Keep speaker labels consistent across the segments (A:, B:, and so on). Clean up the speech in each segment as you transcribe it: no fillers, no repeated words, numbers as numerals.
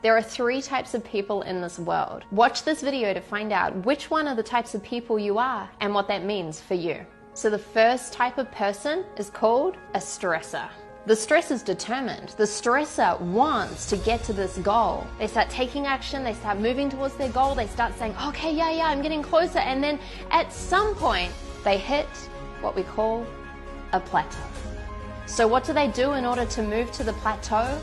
A: There are 3 types of people in this world. Watch this video to find out which one of the types of people you are and what that means for you. So the first type of person is called a stressor. The stressor is determined. The stressor wants to get to this goal. They start taking action, they start moving towards their goal, they start saying, okay, yeah, I'm getting closer. And then at some point, they hit what we call a plateau. So what do they do in order to move to the plateau?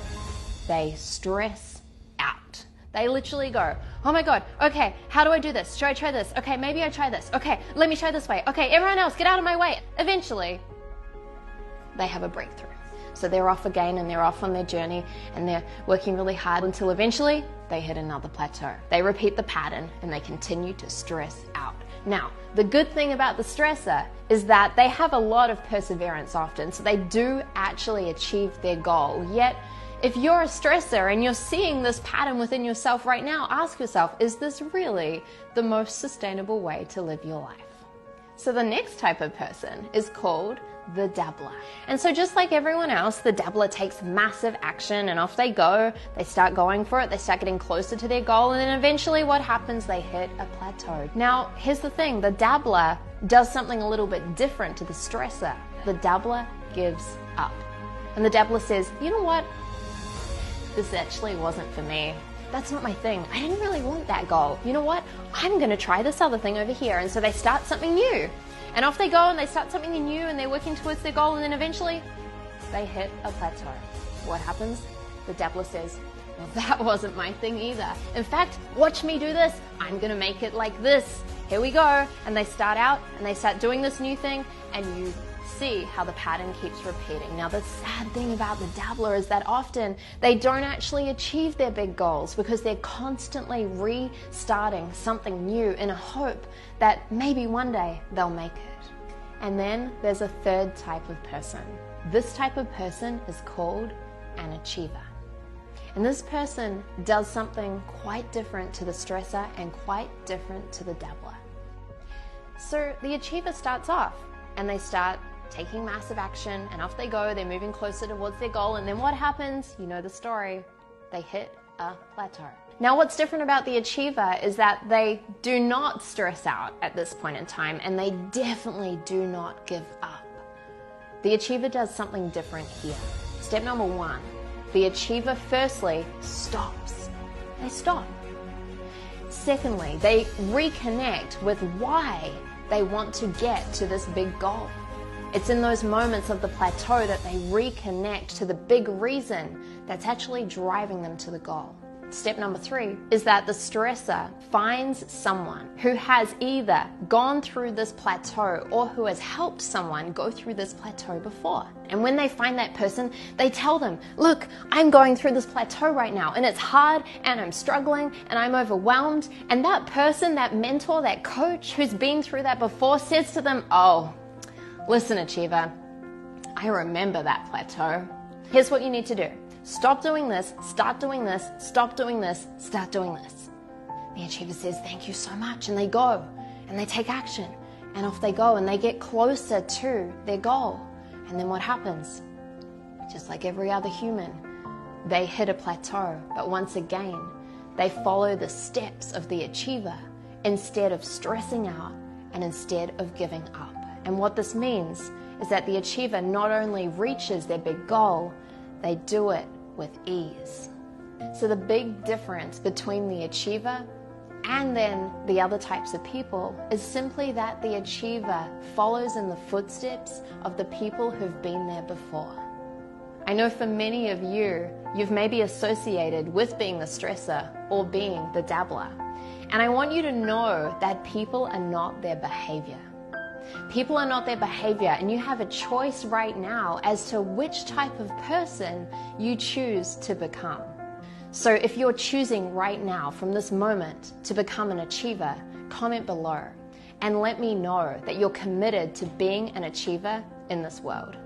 A: They stress out. They literally go, oh my God, okay, how do I do this? Should I try this? Okay, maybe I try this. Okay, let me try this way. Okay, everyone else, get out of my way. Eventually, they have a breakthrough. So they're off again and they're off on their journey and they're working really hard until eventually they hit another plateau. They repeat the pattern and they continue to stress out. Now, the good thing about the stressor is that they have a lot of perseverance often, so they do actually achieve their goal. Yet, if you're a stressor and you're seeing this pattern within yourself right now, ask yourself, is this really the most sustainable way to live your life? So the next type of person is called the dabbler. And so just like everyone else, the dabbler takes massive action and off they go. They start going for it. They start getting closer to their goal. And then eventually what happens? They hit a plateau. Now, here's the thing. The dabbler does something a little bit different to the stressor. The dabbler gives up. And the dabbler says, you know what? This actually wasn't for me. That's not my thing. I didn't really want that goal. You know what? I'm going to try this other thing over here. And so they start something new. And off they go and they start something new and they're working towards their goal and then eventually they hit a plateau. What happens? The dabbler says, well, that wasn't my thing either. In fact, watch me do this. I'm going to make it like this. Here we go. And they start out and they start doing this new thing and you see how the pattern keeps repeating. Now, the sad thing about the dabbler is that often they don't actually achieve their big goals because they're constantly restarting something new in a hope that maybe one day they'll make it. And then there's a third type of person. This type of person is called an achiever. And this person does something quite different to the stressor and quite different to the dabbler. So the achiever starts off and they start taking massive action and off they go, they're moving closer towards their goal, and then what happens? You know the story. They hit a plateau. Now, what's different about the achiever is that they do not stress out at this point in time and they definitely do not give up. The achiever does something different here. Step number 1, the achiever firstly stops. They stop. Secondly, they reconnect with why they want to get to this big goal. It's in those moments of the plateau that they reconnect to the big reason that's actually driving them to the goal. Step number 3 is that the stressor finds someone who has either gone through this plateau or who has helped someone go through this plateau before. And when they find that person, they tell them, look, I'm going through this plateau right now and it's hard and I'm struggling and I'm overwhelmed. And that person, that mentor, that coach who's been through that before says to them, oh, listen, achiever, I remember that plateau. Here's what you need to do. Stop doing this, start doing this, stop doing this, start doing this. The achiever says, thank you so much. And they go and they take action and off they go and they get closer to their goal. And then what happens? Just like every other human, they hit a plateau. But once again, they follow the steps of the achiever instead of stressing out and instead of giving up. And what this means is that the achiever not only reaches their big goal, they do it with ease. So the big difference between the achiever and then the other types of people is simply that the achiever follows in the footsteps of the people who've been there before. I know for many of you, you've maybe associated with being the stressor or being the dabbler. And I want you to know that people are not their behavior. People are not their behavior, and you have a choice right now as to which type of person you choose to become. So if you're choosing right now from this moment to become an achiever, comment below and let me know that you're committed to being an achiever in this world.